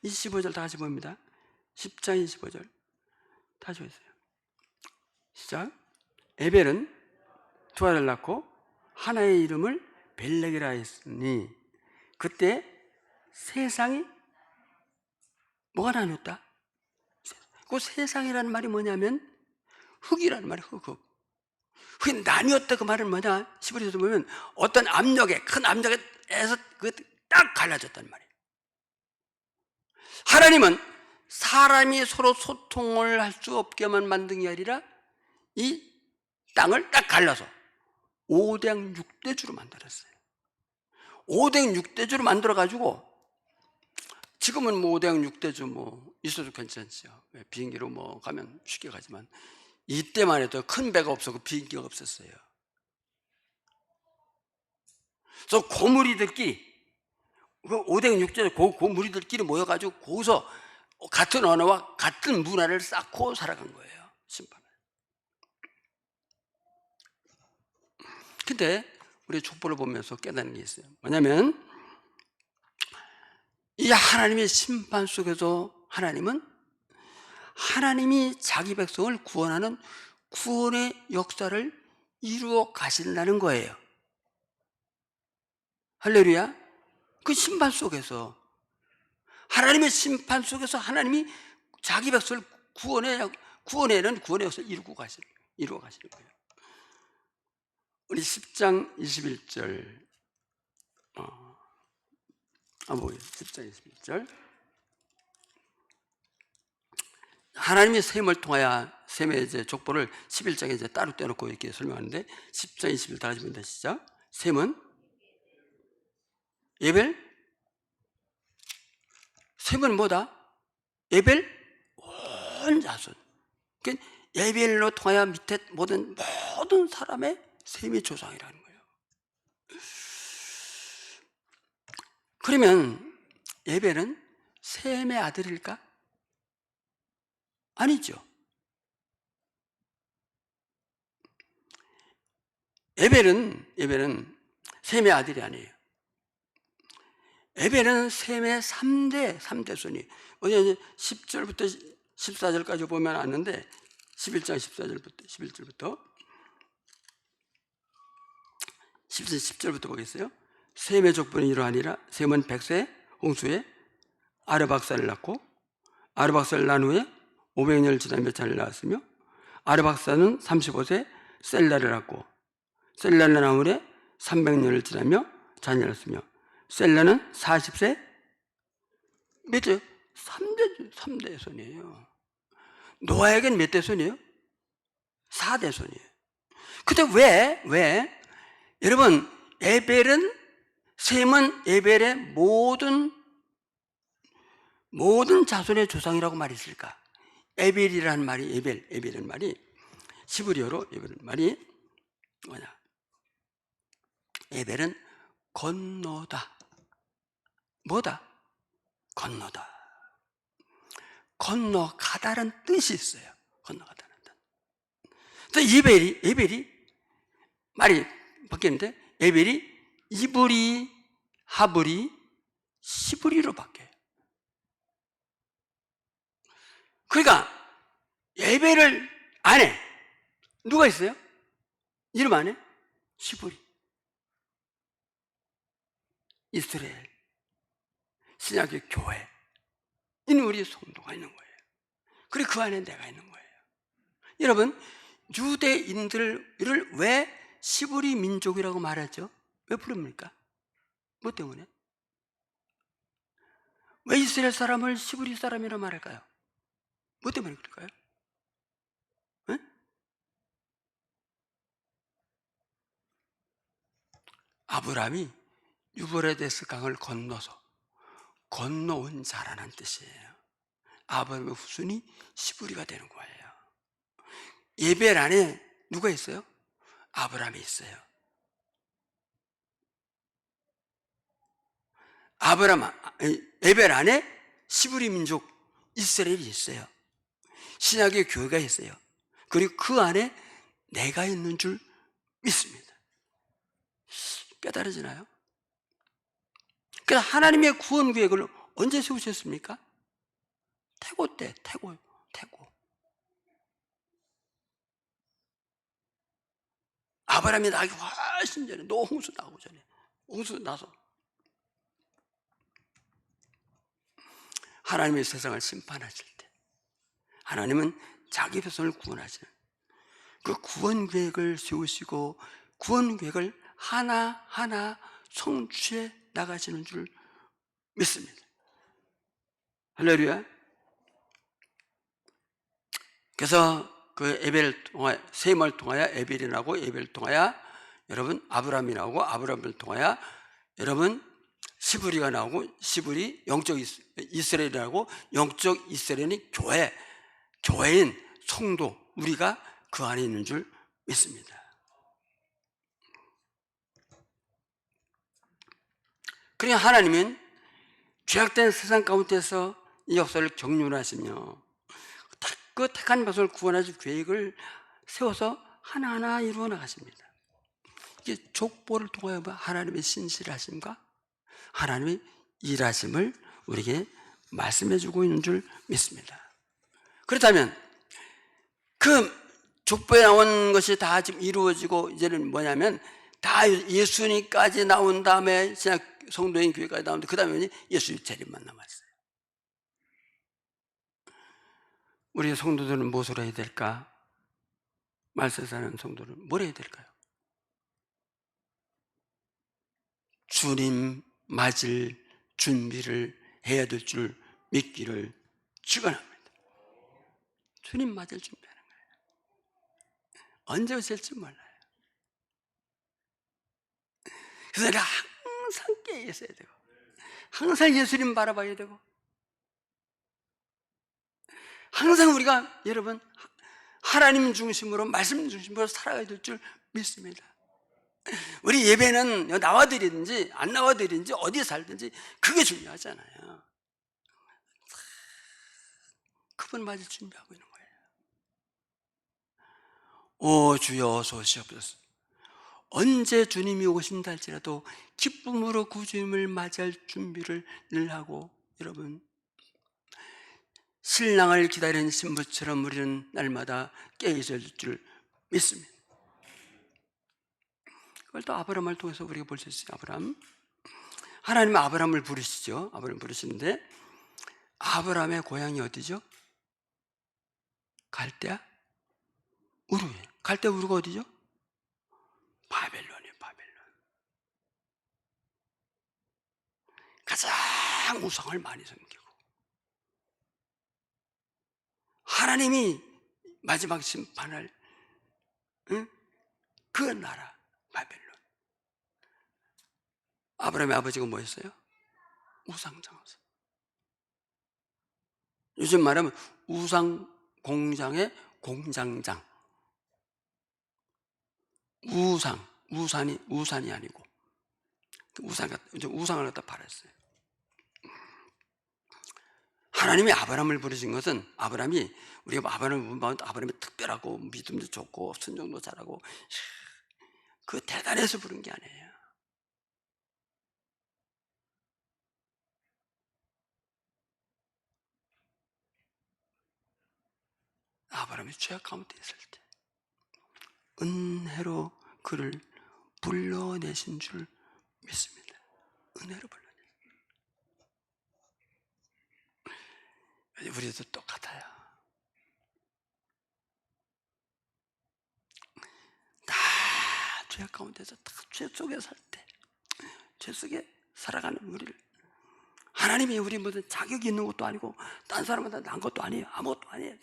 25절 다시 봅니다. 10장 25절 다시 보세요. 시작. 에벨은 두 아들을 낳고 하나의 이름을 벨렉이라 했으니 그때 세상이 뭐가 나뉘었다? 그 세상이라는 말이 뭐냐면 흙이라는 말이에요. 흙이 나뉘었다. 그 말은 뭐냐? 11절에서 보면 어떤 큰 압력에서 딱 갈라졌단 말이에요. 하나님은 사람이 서로 소통을 할 수 없게만 만든 게 아니라 이 땅을 딱 갈라서 5대 6대주로 만들었어요. 5대 6대주로 만들어가지고 지금은 뭐 5대 6대주 있어도 괜찮죠. 비행기로 가면 쉽게 가지만 이때만 해도 큰 배가 없었고 비행기가 없었어요. 그래서 고무리들끼리 5대 6대주 고무리들끼리 모여가지고 거기서 같은 언어와 같은 문화를 쌓고 살아간 거예요. 심판을. 근데 우리 족보를 보면서 깨닫는 게 있어요. 뭐냐면 이 하나님의 심판 속에서 하나님이 자기 백성을 구원하는 구원의 역사를 이루어 가신다는 거예요. 할렐루야. 그 심판 속에서, 하나님의 심판 속에서 하나님이 자기 백성을 구원의 역사를 이루어 가시는 거예요. 우리 10장 21절 10장 21절 하나님이 셈을 통하여 셈의 이제 족보를 11장에 이제 따로 떼놓고 이렇게 설명하는데 10장 21절 다 같이 보면 시작. 셈은 셈은 뭐다? 에벨 온 자손. 그러니까 에벨로 통하여 밑에 모든 사람의 셈의 조상이라는 거예요. 그러면 에벨은 셈의 아들일까? 아니죠. 에벨은 셈의 아들이 아니에요. 에벨은 셈의 3대 손이. 어제 10절부터 14절까지 보면 아는데 11장 14절부터 11절부터 10절부터 보겠어요. 셈의 족보는 이러하니라. 셈은 백세 홍수에 아르박사를 낳고 아르박사를 낳은 후에 500년을 지나며 자녀를 낳았으며 아르박사는 35세 셀라를 낳고 셀라를 낳은 후에 300년을 지나며 자녀를 낳았으며 셀라는 40세 몇째? 3대 손이에요. 노아에겐 몇 대 손이에요? 4대 손이에요. 근데 왜? 여러분, 셈은 에벨의 모든 자손의 조상이라고 말했을까? 에벨이라는 말이, 에벨이라는 말이, 시브리어로 에벨이라는 말이 뭐냐? 에벨은 건너다. 뭐다? 건너다. 건너가다라는 뜻이 있어요. 건너가다는 뜻. 또 에벨이 말이 바뀌는데 에벨이 이브리, 하브리, 시브리로 바뀌어요. 그러니까 에벨을 안에 누가 있어요? 이름 안에 시브리, 이스라엘, 신약의 교회, 이는 우리 성도가 있는 거예요. 그리고 그 안에 내가 있는 거예요. 여러분, 유대인들을 왜 시브리 민족이라고 말하죠? 왜 부릅니까? 뭐 때문에? 왜 이스라엘 사람을 시브리 사람이라고 말할까요? 뭐 때문에 그럴까요? 네? 아브라함이 유브라데스 강을 건너온 자라는 뜻이에요. 아브라함의 후손이 시브리가 되는 거예요. 에벨 안에 누가 있어요? 아브라함이 있어요. 에벨 안에 시브리 민족 이스라엘이 있어요. 신약의 교회가 있어요. 그리고 그 안에 내가 있는 줄 믿습니다. 깨달아지나요? 그래서 하나님의 구원 계획을 언제 세우셨습니까? 태고 때, 태고. 아브라함이 나기 훨씬 전에, 홍수 나고 전에, 홍수 나서 하나님의 세상을 심판하실 때 하나님은 자기 백성을 구원하시는 그 구원 계획을 세우시고 구원 계획을 하나하나 성취해 나가시는 줄 믿습니다. 할렐루야. 그래서 그 셈을 통하여 에벨이 나고 에벨을 통하여 여러분 아브라함이 나오고 아브라함을 통하여 여러분 시브리가 나오고 시브리 영적 이스라엘이 나오고 영적 이스라엘이 교회인 성도 우리가 그 안에 있는 줄 믿습니다. 그러니까 하나님은 죄악된 세상 가운데서 이 역사를 경륜하시며 그 택한 백성을 구원하실 계획을 세워서 하나하나 이루어 나가십니다. 이게 족보를 통하여 하나님의 신실하심과 하나님의 일하심을 우리에게 말씀해 주고 있는 줄 믿습니다. 그렇다면 그 족보에 나온 것이 다 지금 이루어지고 이제는 뭐냐면 다 예수님까지 나온 다음에 신약 성도인 교회까지 나오는데 그 다음에 예수 재림만 남았어요. 우리 성도들은 무엇을 해야 될까? 말세 사는 성도는 뭘 해야 될까요? 주님 맞을 준비를 해야 될 줄 믿기를 축원합니다. 주님 맞을 준비하는 거예요. 언제 오실지 몰라요. 그래서 내가 항상 깨어 있어야 되고 항상 예수님 바라봐야 되고 항상 우리가 여러분 하나님 중심으로 말씀 중심으로 살아가야 될 줄 믿습니다. 우리 예배는 나와드리든지 안 나와드리든지 어디에 살든지 그게 중요하잖아요. 그분 맞을 준비하고 있는 거예요. 오 주여 어서 오시옵소서. 언제 주님이 오신다 할지라도 기쁨으로 그 주님을 맞이할 준비를 늘 하고, 여러분, 신랑을 기다리는 신부처럼 우리는 날마다 깨어있을 줄 믿습니다. 그걸 또 아브라함을 통해서 우리가 볼 수 있어요. 아브라함, 하나님은 아브라함을 부르시죠. 아브라함을 부르시는데 아브라함의 고향이 어디죠? 갈대아 우르에. 갈대아 우르가 어디죠? 바벨론이에요. 바벨론. 가장 우상을 많이 섬기고, 하나님이 마지막 심판할 그 나라 바벨론. 아브라함의 아버지가 뭐였어요? 우상장사. 요즘 말하면 우상 공장의 공장장. 우산이 아니고 우상을 갖다 팔았어요. 하나님이 아브라함을 부르신 것은, 아브라함이, 우리가 아브라함을 보면 아브라함이 특별하고 믿음도 좋고 순종도 잘하고 그 대단해서 부른 게 아니에요. 아브라함이 죄악 가운데 있을 때 은혜로 그를 불러내신 줄 믿습니다. 은혜로 불러내신. 우리도 똑같아요. 다 죄악 가운데서 다 죄 속에 살 때, 죄 속에 살아가는 우리를 하나님이, 우리 무슨 자격이 있는 것도 아니고 딴 사람보다 난 것도 아니에요. 아무것도 아니에요.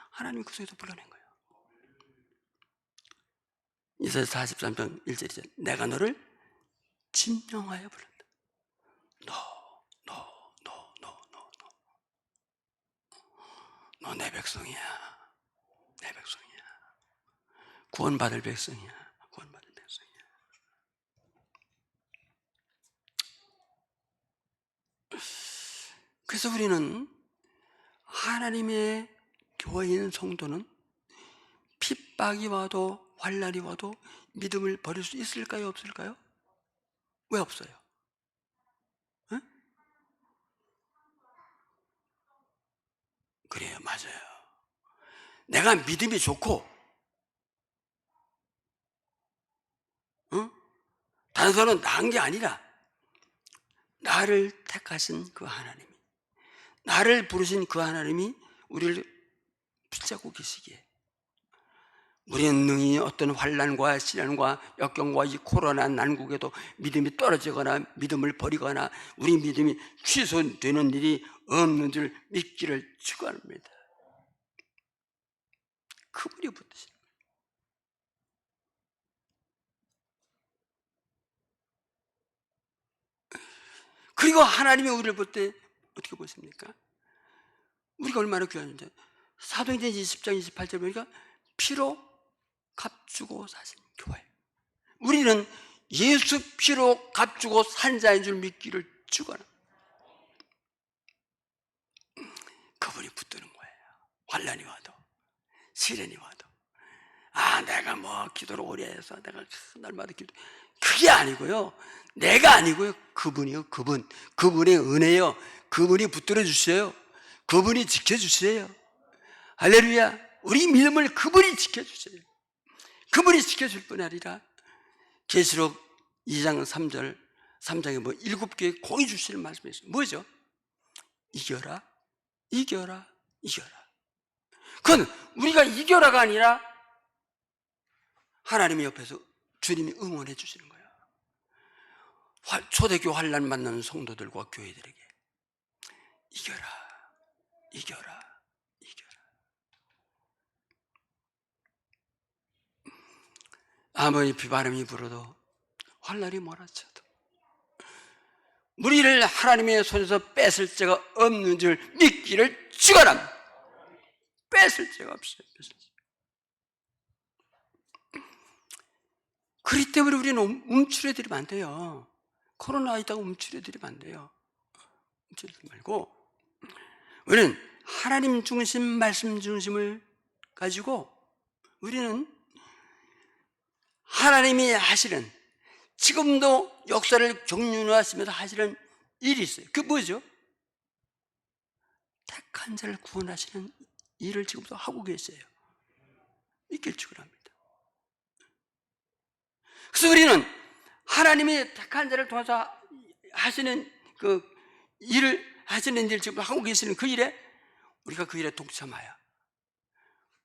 하나님이 그 속에서 불러낸 거예요. 이사야 43장 1절이죠. 내가 너를 진정하여 부른다. 너 내 백성이야. 내 백성이야. 구원받을 백성이야. 구원받을 백성이야. 그래서 우리는, 하나님의 교회인 성도는 핍박이 와도 환난이 와도 믿음을 버릴 수 있을까요? 없을까요? 왜 없어요? 응? 그래요, 맞아요. 내가 믿음이 좋고, 응? 다른 사람은 나은 게 아니라 나를 택하신 그 하나님이, 나를 부르신 그 하나님이 우리를 붙잡고 계시기에, 우리는 능히 어떤 환난과 시련과 역경과 이 코로나 난국에도 믿음이 떨어지거나 믿음을 버리거나 우리 믿음이 취소되는 일이 없는 줄 믿기를 축원합니다. 그분이 붙드신 거예요. 그리고 하나님이 우리를 볼 때 어떻게 보십니까? 우리가 얼마나 귀한지, 사도행전 20장 28절 보니까 피로 값주고 사신 교회. 우리는 예수 피로 값주고 산 자인 줄 믿기를 축원합니다. 그분이 붙드는 거예요. 환난이 와도 시련이 와도. 내가 뭐 기도를 오래 해서 내가 날마다 기도, 그게 아니고요. 내가 아니고요. 그분이요. 그분의 은혜요. 그분이 붙들어 주세요. 그분이 지켜주세요. 할렐루야. 우리 믿음을 그분이 지켜주세요. 그분이 지켜줄 뿐 아니라 계시록 2장 3장에 뭐 7개의 공이 주시는 말씀이 있어요. 뭐죠? 이겨라, 이겨라, 이겨라. 그건 우리가 이겨라가 아니라 하나님의 옆에서 주님이 응원해 주시는 거예요. 초대교 환난 만나는 성도들과 교회들에게 이겨라, 이겨라, 이겨라. 아무리 비바람이 불어도 환난이 몰아쳐도 우리를 하나님의 손에서 뺏을 자가 없는 줄 믿기를 축원합니다. 뺏을 자가 없어요. 그렇기 때문에 우리는 움츠려들이면 안 돼요. 코로나 있다고 움츠려들이면 안 돼요. 움츠려들지 말고 우리는 하나님 중심, 말씀 중심을 가지고 우리는 하나님이 하시는, 지금도 역사를 경륜하시면서 하시는 일이 있어요. 그게 뭐죠? 택한 자를 구원하시는 일을 지금도 하고 계세요. 믿길 축원합니다. 그래서 우리는 하나님이 택한 자를 통해서 하시는 그 일을 하시는 일, 지금 하고 계시는 그 일에 우리가 그 일에 동참하여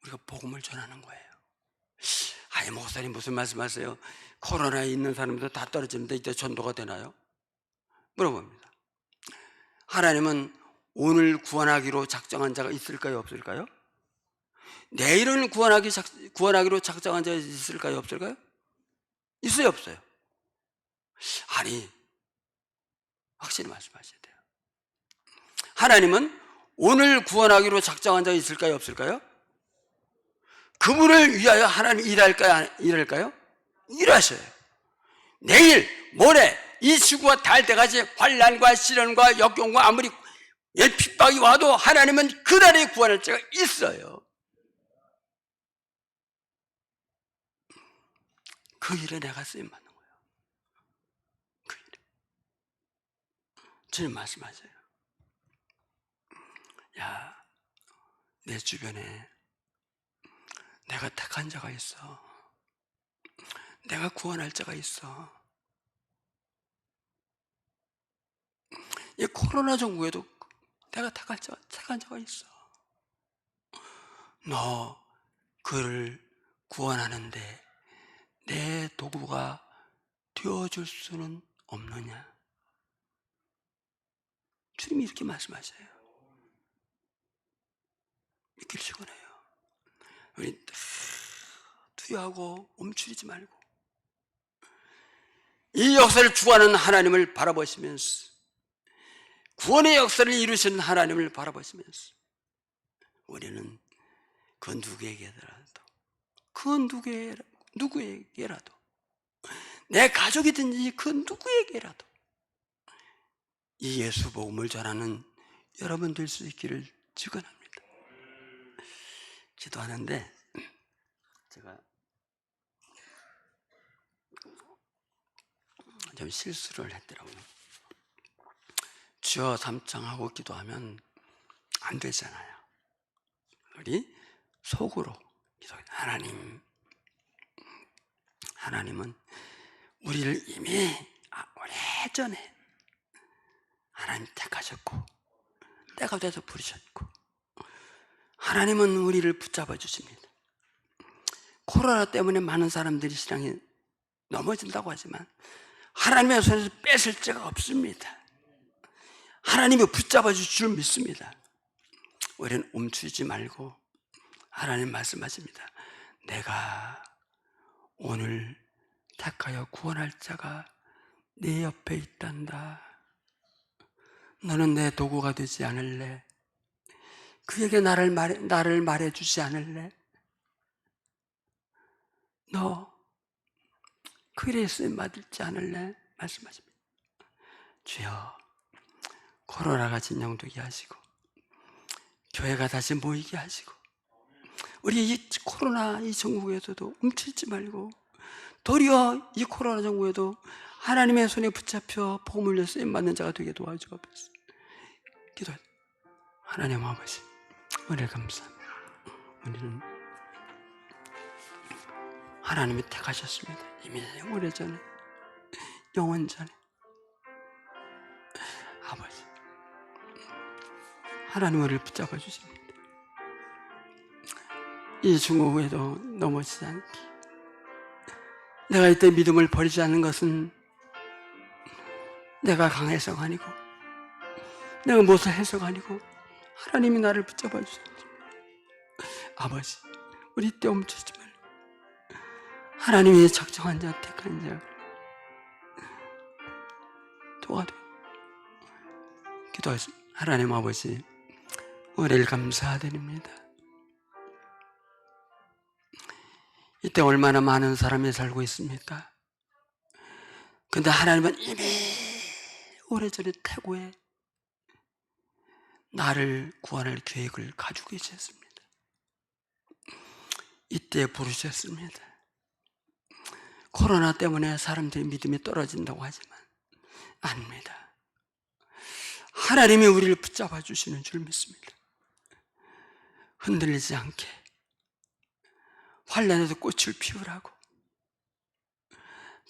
우리가 복음을 전하는 거예요. 아니, 목사님 무슨 말씀하세요? 코로나에 있는 사람들 다 떨어지는데 이때 전도가 되나요? 물어봅니다. 하나님은 오늘 구원하기로 작정한 자가 있을까요, 없을까요? 내일은 구원하기로 작정한 자가 있을까요, 없을까요? 있어요, 없어요? 아니, 확실히 말씀하셔야 돼요. 하나님은 오늘 구원하기로 작정한 자가 있을까요, 없을까요? 그분을 위하여 하나님이 일할까요? 일하셔요. 내일, 모레, 이 지구가 달 때까지 환난과 시련과 역경과 아무리 핍박이 와도 하나님은 그날에 구원할 자가 있어요. 그 일에 내가 쓰임받는 거예요. 그 일에. 주님 말씀하세요. 야, 내 주변에 내가 택한 자가 있어. 내가 구원할 자가 있어. 이 코로나 전국에도 내가 택한 자가 있어. 너 그를 구원하는데 내 도구가 되어줄 수는 없느냐? 주님이 이렇게 말씀하세요. 믿길 시원해요. 우리 투여하고 멈추지 말고 이 역사를 주관하는 하나님을 바라보시면서, 구원의 역사를 이루신 하나님을 바라보시면서 우리는 그 누구에게라도 내 가족이든지 그 누구에게라도 이 예수 복음을 전하는 여러분 될 수 있기를 축원합니다. 기도하는데 제가 좀 실수를 했더라고요. 주여 삼창하고 기도하면 안 되잖아요. 우리 속으로 기도해요. 하나님은 우리를 이미 오래전에 하나님 택하셨고 때가 돼서 부르셨고, 하나님은 우리를 붙잡아 주십니다. 코로나 때문에 많은 사람들이 신앙이 넘어진다고 하지만 하나님의 손에서 뺏을 자가 없습니다. 하나님이 붙잡아 주실 줄 믿습니다. 우리는 움츠리지 말고 하나님 말씀하십니다. 내가 오늘 택하여 구원할 자가 네 옆에 있단다. 너는 내 도구가 되지 않을래? 그에게 나를 말해주지 않을래? 너 그 일에 쓰임 받을지 않을래? 말씀하십니다. 주여, 코로나가 진정되게 하시고 교회가 다시 모이게 하시고 우리 이 코로나 이 전국에서도 움츠리지 말고 도리어 이 코로나 전국에도 하나님의 손에 붙잡혀 복음을 쓰임 받는 자가 되게 도와주옵소서. 기도합니다. 하나님 아버지, 은혜 감사합니다. 우리는 하나님이 택하셨습니다. 이미 오래전에, 영원 전에. 아버지, 하나님 우리를 붙잡아 주십니다. 이 중국에도 넘어지지 않게. 내가 이때 믿음을 버리지 않는 것은 내가 강해서가 아니고 내가 못해서가 아니고 하나님이 나를 붙잡아 주십니다. 아버지, 우리 때 멈추지 말고 하나님이 작정한 자, 택한 자 도와줘. 기도하십니다. 하나님 아버지, 은혜를 감사드립니다. 이때 얼마나 많은 사람이 살고 있습니까? 근데 하나님은 이미 오래전에 태고에 나를 구원할 계획을 가지고 계셨습니다. 이때 부르셨습니다. 코로나 때문에 사람들의 믿음이 떨어진다고 하지만 아닙니다. 하나님이 우리를 붙잡아 주시는 줄 믿습니다. 흔들리지 않게 환란에도 꽃을 피우라고,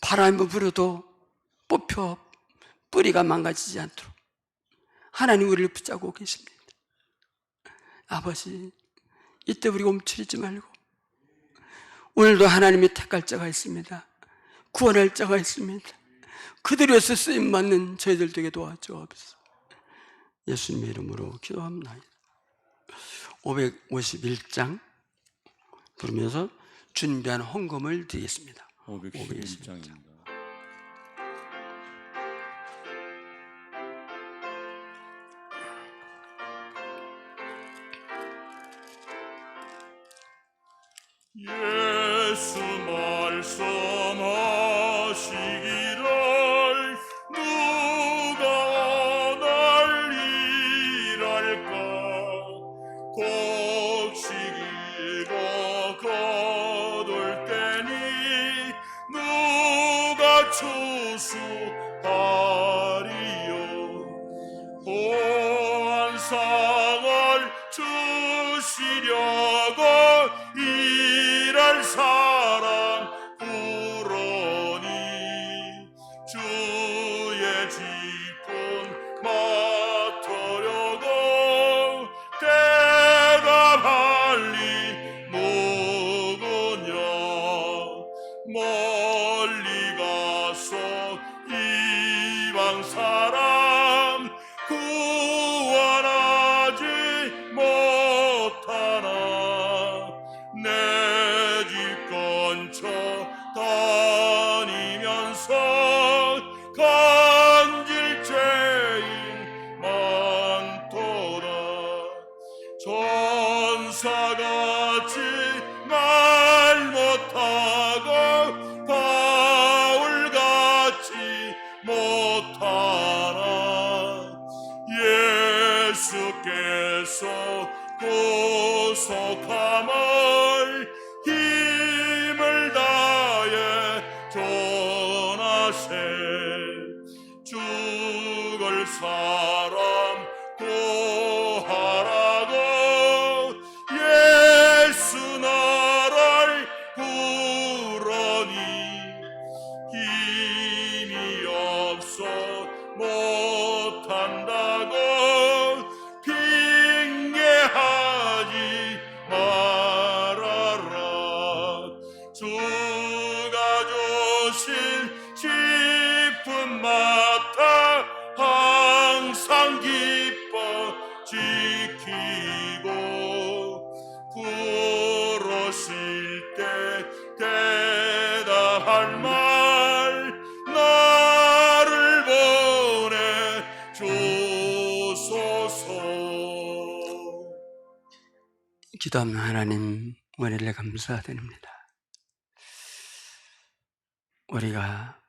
바람이 불어도 뽑혀 뿌리가 망가지지 않도록 하나님 우리를 붙잡고 계십니다. 아버지, 이때 우리가 움츠리지 말고 오늘도 하나님이 택할 자가 있습니다. 구원할 자가 있습니다. 그들에서 쓰임받는 저희들 되게 도와주옵소서. 예수님의 이름으로 기도합니다. 551장 부르면서 준비한 헌금을 드리겠습니다. 511장입니다. 예수 말씀하시기를 누가 원할리랄까 곡식이고 거둘 때니 누가 추수하리요 보안상을 주시려고 일할 사람 부러니 주의 직분 맡으려고 대답할리 누구냐 멀리 가서 이방 사람 구원하지 못하나 내 집 근처 다니면서 간질 죄인 많도다 전사같이 말 못하고 바울같이 못하나 예수께서 구속함을 힘을 다해 전하세 죽을 사람 구하라고 예수 나를 부르니 힘이 없어 못한다고 핑계하지 말아라 주가 주신 식품마다 항상 기뻐 지키고 부르실 때 대답할 말 나를 보내 주소서. 기도하는 하나님 은혜를 감사드립니다. 우리가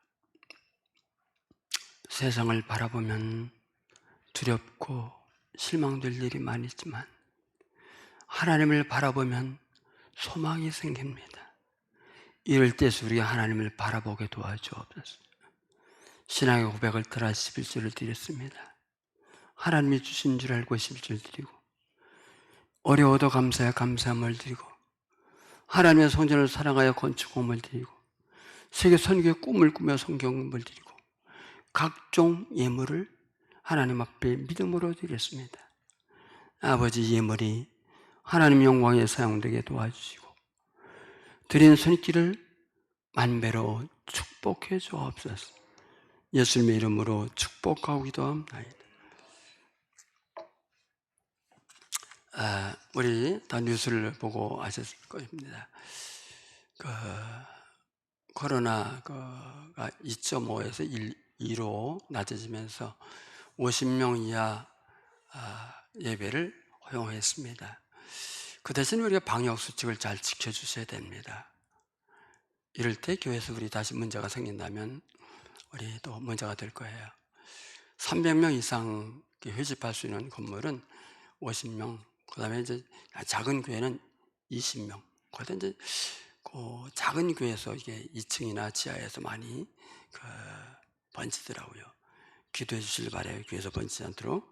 세상을 바라보면 두렵고 실망될 일이 많이 있지만 하나님을 바라보면 소망이 생깁니다. 이럴 때서 우리가 하나님을 바라보게 도와주옵소서. 신앙의 고백을 따라 11절을 드렸습니다. 하나님이 주신 줄 알고 11절 드리고 어려워도 감사해 감사함을 드리고 하나님의 성전을 사랑하여 건축금을 드리고 세계 선교의 꿈을 꾸며 성경금을 드리고 각종 예물을 하나님 앞에 믿음으로 드렸습니다. 아버지, 예물이 하나님 영광에 사용되게 도와주시고 드린 손길을 만배로 축복해 주옵소서. 예수님의 이름으로 축복하고 기도합니다. 우리 다 뉴스를 보고 아셨을 겁니다. 코로나가 2.5에서 2로 낮아지면서 50명 이하 예배를 허용했습니다. 그 대신 우리가 방역수칙을 잘 지켜주셔야 됩니다. 이럴 때 교회에서 우리 다시 문제가 생긴다면 우리 또 문제가 될 거예요. 300명 이상 회집할 수 있는 건물은 50명, 그 다음에 이제 작은 교회는 20명, 그때 이제 그 작은 교회에서 이게 2층이나 지하에서 많이 번지더라고요. 기도해 주실 바래요. 교회에서 번지지 않도록.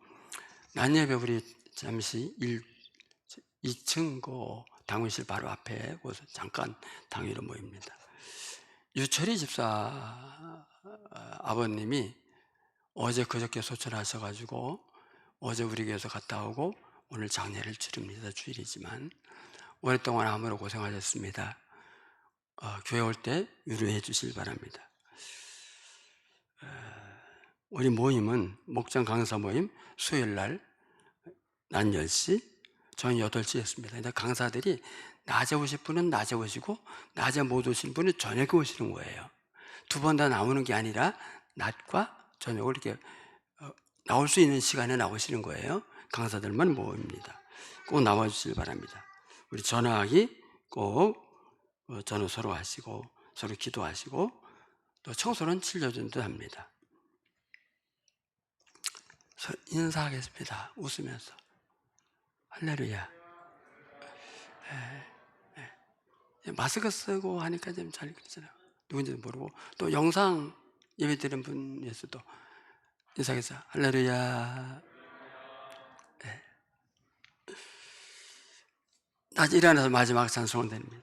낮 예배 우리 잠시 2층 그 당회실 바로 앞에 거기서 잠깐 당회로 모입니다. 유철희 집사 아버님이 어제 그저께 소천하셔가지고 어제 우리 교회에서 갔다 오고 오늘 장례를 치릅니다. 주일이지만 오랫동안 암으로 고생하셨습니다. 교회 올 때 위로해 주실 바랍니다. 우리 모임은 목장 강사 모임 수요일 날 낮 10시, 저는 8시였습니다. 근데 강사들이 낮에 오실 분은 낮에 오시고 낮에 못 오신 분은 저녁에 오시는 거예요. 두 번 다 나오는 게 아니라 낮과 저녁을 이렇게 나올 수 있는 시간에 나오시는 거예요. 강사들만 모입니다. 꼭 나와주실 바랍니다. 우리 전화하기 꼭 전화 서로 하시고 서로 기도하시고 또 청소는 진료전도 합니다. 인사하겠습니다. 웃으면서. 할렐루야. 마스크 쓰고 하니까 좀 잘 그러잖아요. 누군지도 모르고 또 영상 예배 드리는 분에서도 인사하겠습니다. 할렐루야. 낮에 일어나서 마지막 찬송을 드립니다.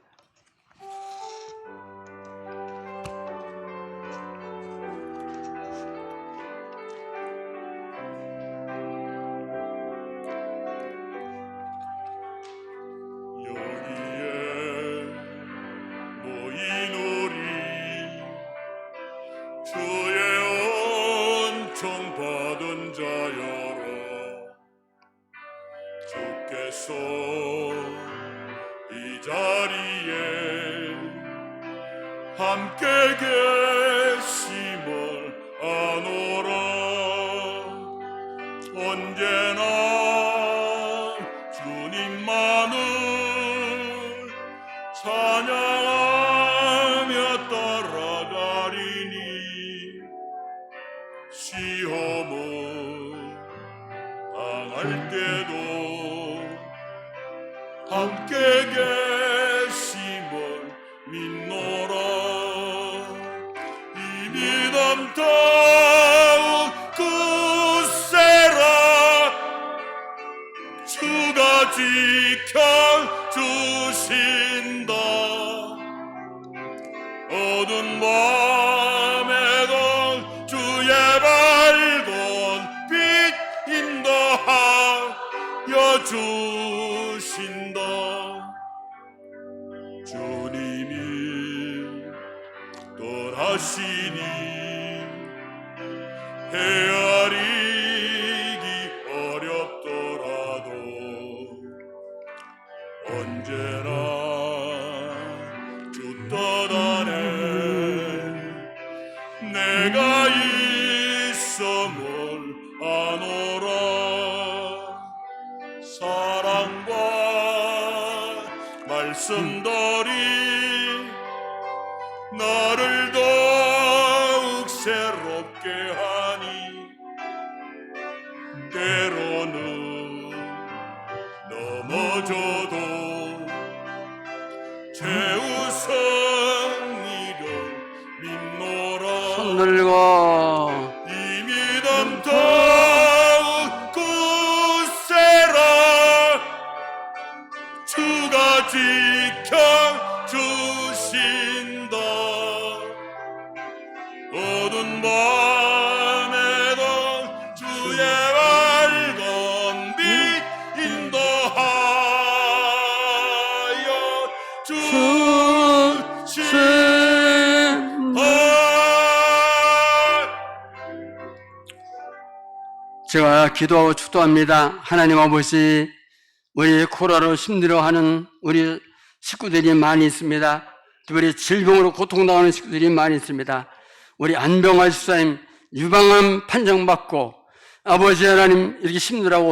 이 자리에 함께 계심을 아노라. 언제나 주님만을 찬양하며 따라가리니 시험을 당할 때도 함께 계심을 믿노라. 이 믿음 더욱 굳세라. 주가 지켜주신다. 어두운 밤에도 주의 밝은 빛 인도하여 주신다. 주님이 떠나시니 헤아리기 어렵더라도 언제나 주 떠나네 내가 있음을 아노라. 사랑과 말씀들이 나를 더욱 새롭게 하니 때로는 넘어져도 최우선이를 믿노라. 손 들고 이 믿음 더욱 굳세라. 주가 지켜주신다. 어두운 밤에도 주의 밝은 빛 인도하여 주신다. 제가 기도하고 축도합니다. 하나님 아버지, 우리 코로나로 힘들어하는 우리 식구들이 많이 있습니다. 특별히 질병으로 고통당하는 식구들이 많이 있습니다. 우리 안병화 집사님 유방암 판정받고 아버지 하나님 이렇게 힘들어하고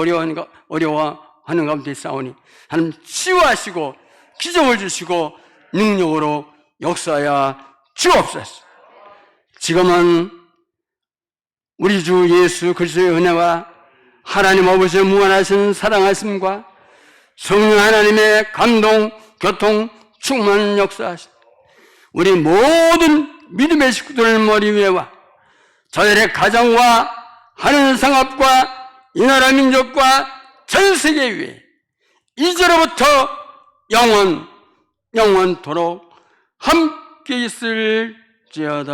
어려워하는 가운데 있사오니 하나님 치유하시고 기적을 주시고 능력으로 역사하여 주옵소서. 지금은 우리 주 예수 그리스도의 은혜와 하나님 아버지의 무한하신 사랑하심과 성령 하나님의 감동, 교통, 충만 역사하신 우리 모든 믿음의 식구들 머리 위에와 저들의 가정과 하늘 성합과 이 나라 민족과 전 세계 위에 이제로부터 영원토록 함께 있을지어다.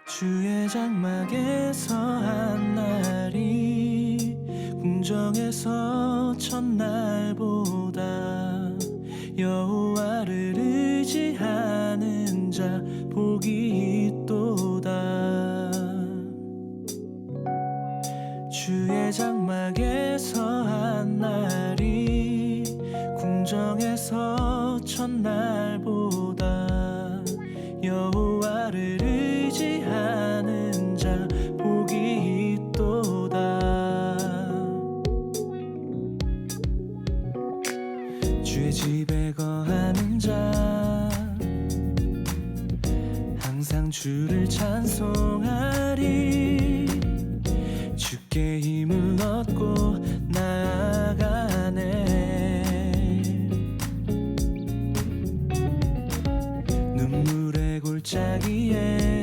주의 장막에서 한 날이 궁정에서 첫날보다 여호와를 의지하는 자 복이 있도다. 주의 장막에서 한 날이 궁정에서 첫날보다 여호와를 의지하는 자 복이 있도다. 주의 집에 거하는 자 항상 주를 찬송하리. 주께 힘을 얻고 나아가네. 눈물의 골짜기에